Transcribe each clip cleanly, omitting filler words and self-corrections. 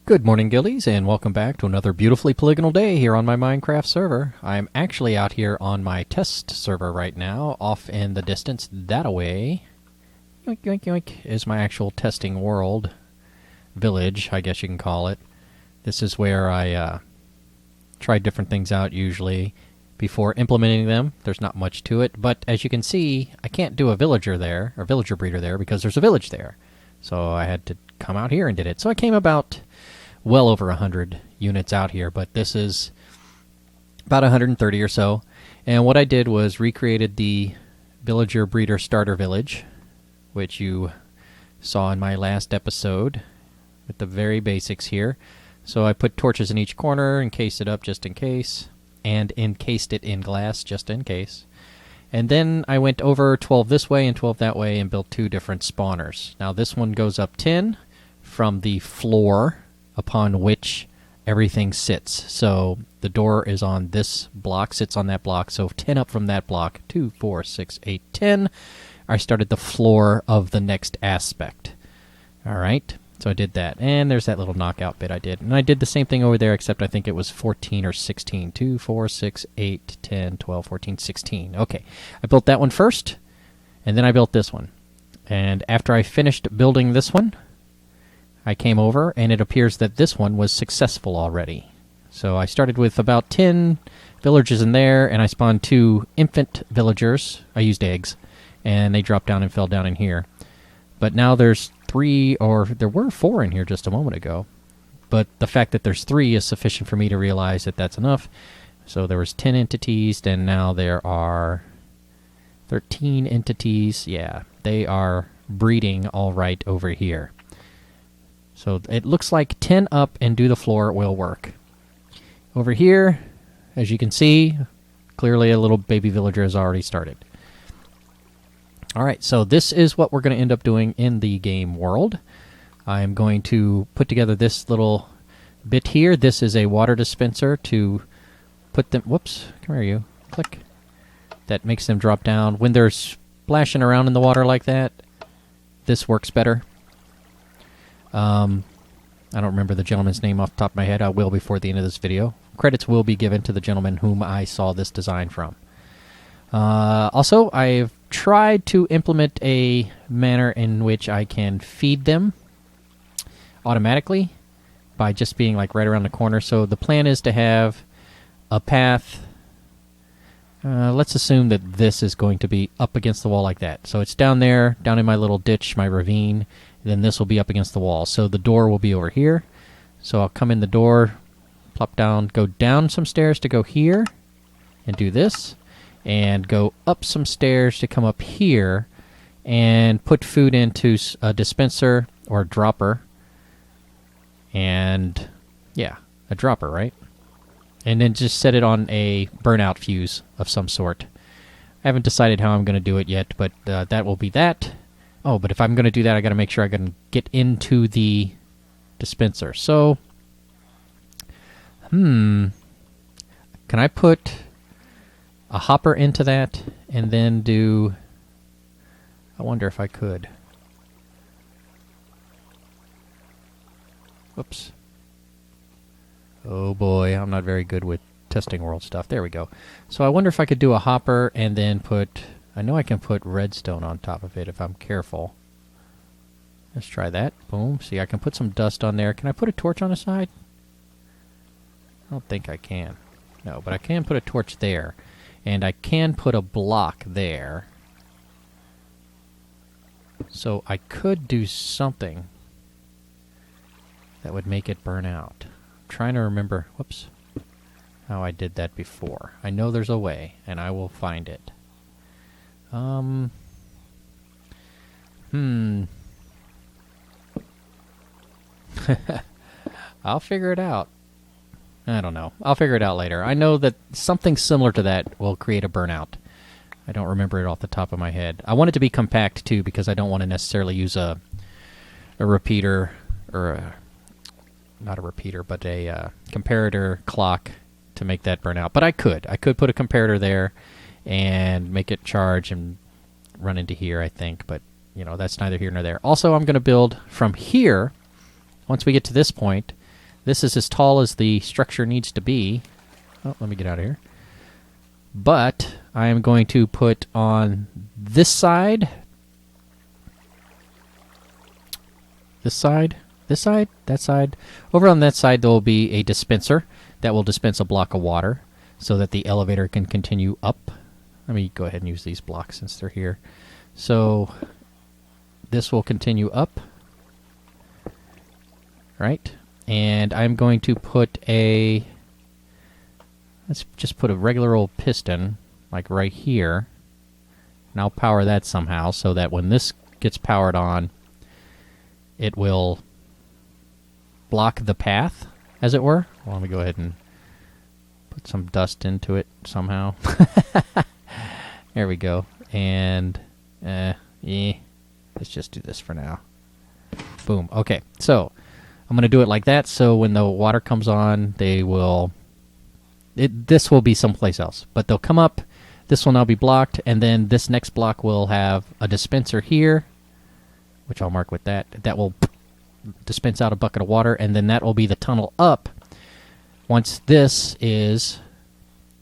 Good morning, Guildies, and welcome back to another beautifully polygonal day here on my Minecraft server. I'm actually out here on my test server right now, off in the distance that-a-way. Yoink, yoink, yoink, is my actual testing world. Village, I guess you can call it. This is where I try different things out usually before implementing them. There's not much to it, but as you can see, I can't do a villager there, or villager breeder there, because there's a village there. So I had to come out here and did it. So I came about well over 100 units out here, but this is about 130 or so. And what I did was recreated the villager breeder starter village, which you saw in my last episode with the very basics here. So I put torches in each corner, encased it up just in case, and encased it in glass just in case. And then I went over 12 this way and 12 that way and built two different spawners. Now this one goes up 10 from the floor upon which everything sits. So the door is on this block, sits on that block. So 10 up from that block, 2, 4, 6, 8, 10. I started the floor of the next aspect. All right, so I did that. And there's that little knockout bit I did. And I did the same thing over there, except I think it was 14 or 16. 2, 4, 6, 8, 10, 12, 14, 16. Okay, I built that one first, and then I built this one. And after I finished building this one, I came over, and it appears that this one was successful already. So I started with about 10 villagers in there, and I spawned 2 infant villagers. I used eggs, and they dropped down and fell down in here. But now there's 3, or there were 4 in here just a moment ago. But the fact that there's 3 is sufficient for me to realize that that's enough. So there was 10 entities, and now there are 13 entities. Yeah, they are breeding all right over here. So it looks like 10 up and do the floor will work. Over here, as you can see, clearly a little baby villager has already started. Alright, so this is what we're going to end up doing in the game world. I'm going to put together this little bit here. This is a water dispenser to put them... Whoops, come here you. Click. That makes them drop down. When they're splashing around in the water like that, this works better. I don't remember the gentleman's name off the top of my head. I will before the end of this video. Credits will be given to the gentleman whom I saw this design from. Also, I've tried to implement a manner in which I can feed them automatically by just being like right around the corner. So the plan is to have a path. Let's assume that this is going to be up against the wall like that. So it's down there, down in my little ditch, my ravine. Then this will be up against the wall. So the door will be over here. So I'll come in the door, plop down, go down some stairs to go here, and do this. And go up some stairs to come up here, and put food into a dispenser or a dropper. And, yeah, a dropper, right? And then just set it on a burnout fuse of some sort. I haven't decided how I'm going to do it yet, but that will be that. Oh, but if I'm going to do that, I got to make sure I can get into the dispenser. So, can I put a hopper into that and then do... I wonder if I could. Whoops. Oh boy, I'm not very good with testing world stuff. There we go. So I wonder if I could do a hopper and then put... I know I can put redstone on top of it if I'm careful. Let's try that. Boom. See, I can put some dust on there. Can I put a torch on the side? I don't think I can. No, but I can put a torch there. And I can put a block there. So I could do something that would make it burn out. I'm trying to remember, whoops, how I did that before. I know there's a way, and I will find it. I'll figure it out. I don't know. I'll figure it out later. I know that something similar to that will create a burnout. I don't remember it off the top of my head. I want it to be compact, too, because I don't want to necessarily use a repeater, or not a repeater, but a comparator clock to make that burn out. But I could. I could put a comparator there and make it charge and run into here, I think. But, you know, that's neither here nor there. Also, I'm going to build from here, once we get to this point, This is as tall as the structure needs to be. Oh, let me get out of here. But I am going to put on this side, that side. Over on that side, there will be a dispenser that will dispense a block of water so that the elevator can continue up. Let me go ahead and use these blocks since they're here. So this will continue up, right? And I'm going to put a, let's just put a regular old piston, like right here. And I'll power that somehow so that when this gets powered on, it will block the path, as it were. Well, let me go ahead and put some dust into it somehow. There we go. And, let's just do this for now. Boom. Okay, so I'm going to do it like that, so when the water comes on, they will... this will be someplace else, but they'll come up, this will now be blocked, and then this next block will have a dispenser here, which I'll mark with that. That will dispense out a bucket of water, and then that will be the tunnel up once this is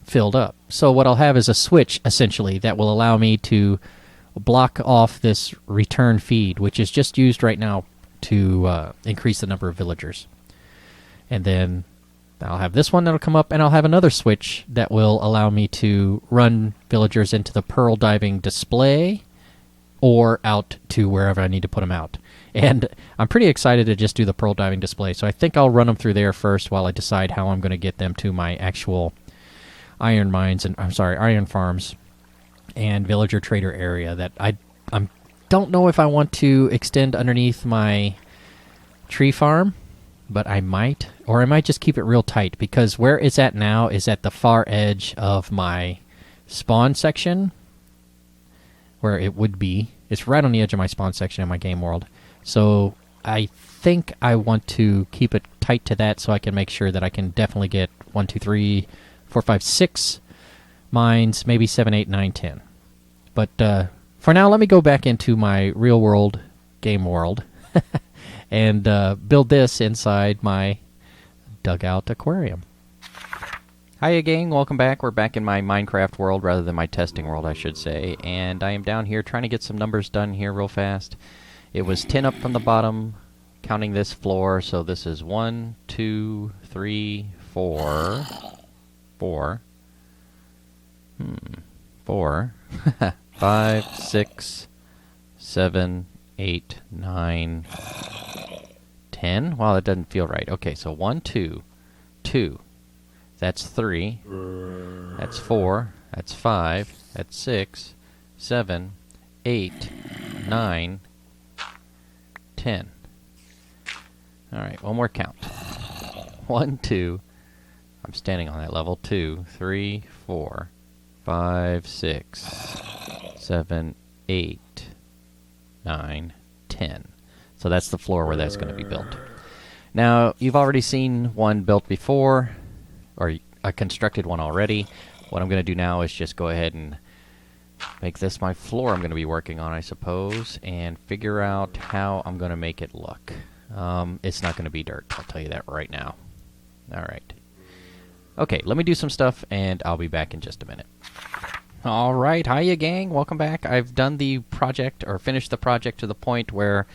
filled up. So what I'll have is a switch, essentially, that will allow me to block off this return feed, which is just used right now to increase the number of villagers. And then I'll have this one that'll come up, and I'll have another switch that will allow me to run villagers into the pearl diving display or out to wherever I need to put them out. And I'm pretty excited to just do the pearl diving display, so I think I'll run them through there first while I decide how I'm going to get them to my actual iron mines and iron farms and villager trader area that I don't know if I want to extend underneath my tree farm, but I might, or I might just keep it real tight, because where it's at now is at the far edge of my spawn section, where it would be. It's right on the edge of my spawn section in my game world. So I think I want to keep it tight to that so I can make sure that I can definitely get 1, 2, 3, 4, 5, 6 mines, maybe 7, 8, 9, 10. But for now, let me go back into my real world game world and build this inside my dugout aquarium. Hiya gang, welcome back. We're back in my Minecraft world, rather than my testing world, I should say. And I am down here trying to get some numbers done here real fast. It was 10 up from the bottom, counting this floor, so this is 1, 2, 3, 4. 4. 4. 5, 6, 7, 8, 9, 10. Wow, that doesn't feel right. Okay, so 1, 2, 2. That's 3. That's 4. That's 5. That's 6, 7, 8, 9, 10. Alright, one more count. 1, 2. I'm standing on that level. 2, 3, 4, 5, 6, 7, 8, 9, 10. So that's the floor where that's going to be built. Now, you've already seen one built before, or I constructed one already. What I'm going to do now is just go ahead and make this my floor I'm going to be working on, I suppose, and figure out how I'm going to make it look. It's not going to be dirt, I'll tell you that right now. Alright. Okay, let me do some stuff, and I'll be back in just a minute. Alright, hiya gang, welcome back. I've done the project, or finished the project to the point where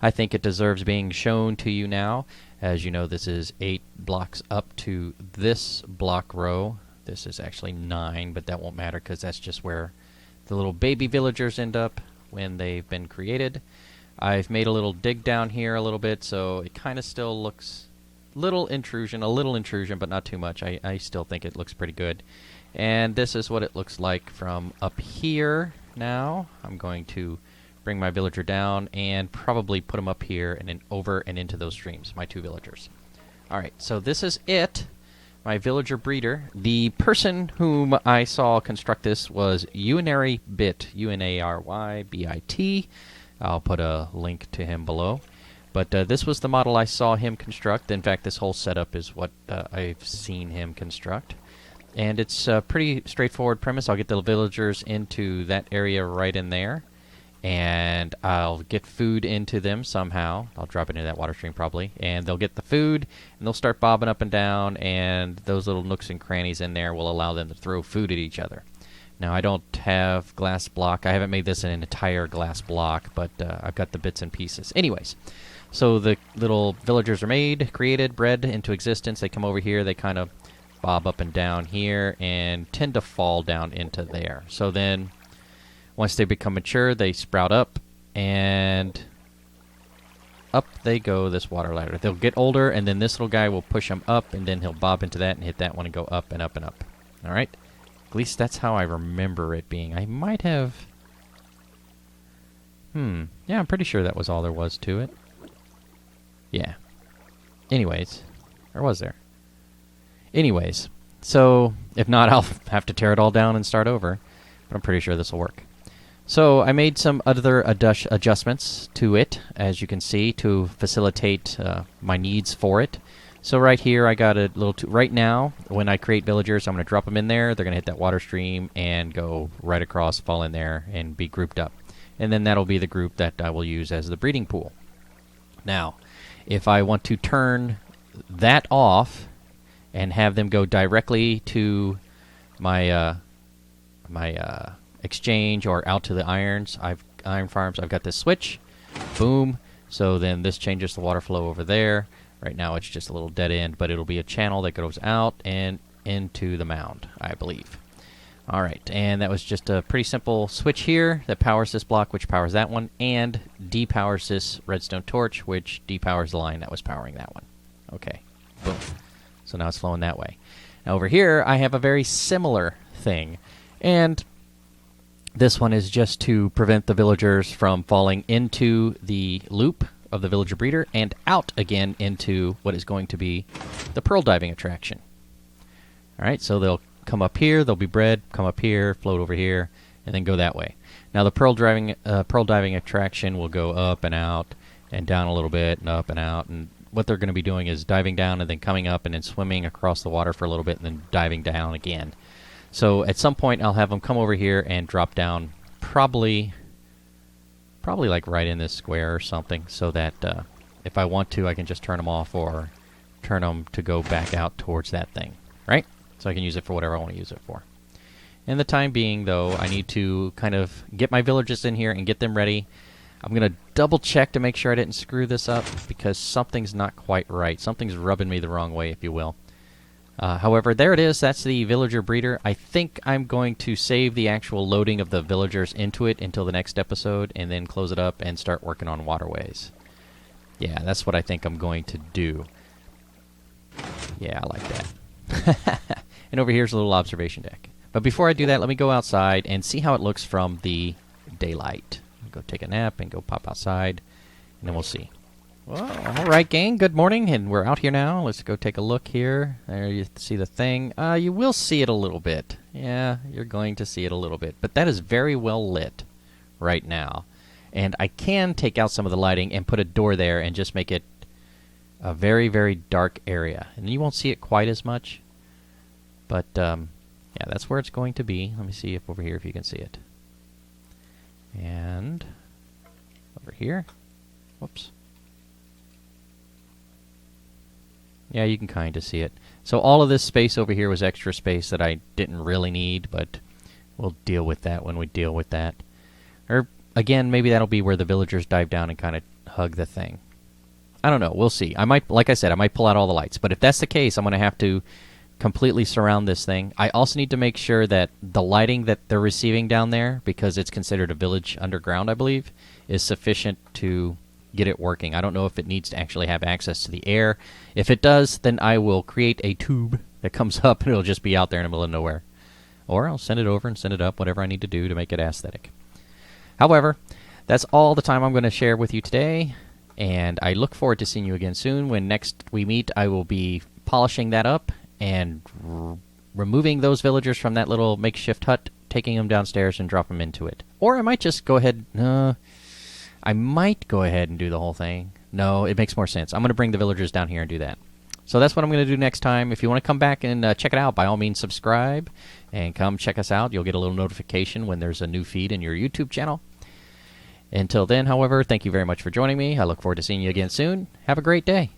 I think it deserves being shown to you now. As you know, this is 8 blocks up to this block row. This is actually 9, but that won't matter because that's just where the little baby villagers end up when they've been created. I've made a little dig down here a little bit, so it kind of still looks a little intrusion, but not too much. I still think it looks pretty good. And this is what it looks like from up here now. I'm going to bring my villager down and probably put them up here and then over and into those streams, my 2 villagers. Alright, so this is it. My villager breeder. The person whom I saw construct this was Unarybit, Unarybit. I'll put a link to him below. But this was the model I saw him construct. In fact, this whole setup is what I've seen him construct. And it's a pretty straightforward premise. I'll get the villagers into that area right in there. and I'll get food into them somehow. I'll drop it into that water stream probably, and they'll get the food, and they'll start bobbing up and down, and those little nooks and crannies in there will allow them to throw food at each other. Now, I don't have glass block. I haven't made this an entire glass block, but I've got the bits and pieces. Anyways, so the little villagers are made, created, bred into existence. They come over here. They kind of bob up and down here and tend to fall down into there. So then, once they become mature, they sprout up, and up they go this water ladder. They'll get older, and then this little guy will push them up, and then he'll bob into that and hit that one and go up and up and up. All right? At least that's how I remember it being. I might have... Yeah, I'm pretty sure that was all there was to it. Yeah. Anyways. Or was there? Anyways. So, if not, I'll have to tear it all down and start over. But I'm pretty sure this will work. So, I made some other adjustments to it, as you can see, to facilitate my needs for it. So right here, I got a little... right now, when I create villagers, I'm going to drop them in there. They're going to hit that water stream and go right across, fall in there, and be grouped up. And then that'll be the group that I will use as the breeding pool. Now, if I want to turn that off and have them go directly to my exchange or out to the iron farms, I've got this switch. Boom. So then this changes the water flow over there. Right now it's just a little dead end, but it'll be a channel that goes out and into the mound, I believe. All right, and that was just a pretty simple switch here that powers this block, which powers that one, and depowers this redstone torch, which depowers the line that was powering that one. Okay, boom. So now it's flowing that way. Now over here, I have a very similar thing, and this one is just to prevent the villagers from falling into the loop of the villager breeder and out again into what is going to be the pearl diving attraction. All right, so they'll come up here, they'll be bred, come up here, float over here, and then go that way. Now the pearl diving attraction will go up and out and down a little bit and up and out, and what they're going to be doing is diving down and then coming up and then swimming across the water for a little bit and then diving down again. So at some point I'll have them come over here and drop down probably like right in this square or something, so that if I want to, I can just turn them off or turn them to go back out towards that thing, right? So I can use it for whatever I want to use it for. In the time being, though, I need to kind of get my villagers in here and get them ready. I'm going to double check to make sure I didn't screw this up, because something's not quite right. Something's rubbing me the wrong way, if you will. However, there it is. That's the villager breeder. I think I'm going to save the actual loading of the villagers into it until the next episode, and then close it up and start working on waterways. Yeah, that's what I think I'm going to do. Yeah, I like that. And over here's a little observation deck. But before I do that, let me go outside and see how it looks from the daylight. I'll go take a nap and go pop outside, and then we'll see. Well, all right, gang, good morning, and we're out here now. Let's go take a look here. There you see the thing. You will see it a little bit. Yeah, you're going to see it a little bit. But that is very well lit right now. And I can take out some of the lighting and put a door there and just make it a very, very dark area. And you won't see it quite as much. But, yeah, that's where it's going to be. Let me see if over here if you can see it. And over here. Whoops. Yeah, you can kind of see it. So all of this space over here was extra space that I didn't really need, but we'll deal with that when we deal with that. Or, again, maybe that'll be where the villagers dive down and kind of hug the thing. I don't know. We'll see. I might, like I said, I might pull out all the lights. But if that's the case, I'm going to have to completely surround this thing. I also need to make sure that the lighting that they're receiving down there, because it's considered a village underground, I believe, is sufficient to get it working. I don't know if it needs to actually have access to the air. If it does, then I will create a tube that comes up and it'll just be out there in the middle of nowhere. Or I'll send it over and send it up, whatever I need to do to make it aesthetic. However, that's all the time I'm going to share with you today, and I look forward to seeing you again soon. When next we meet, I will be polishing that up and removing those villagers from that little makeshift hut, taking them downstairs and drop them into it. Or I might just go ahead... I might go ahead and do the whole thing. No, it makes more sense. I'm going to bring the villagers down here and do that. So that's what I'm going to do next time. If you want to come back and check it out, by all means subscribe and come check us out. You'll get a little notification when there's a new feed in your YouTube channel. Until then, however, thank you very much for joining me. I look forward to seeing you again soon. Have a great day.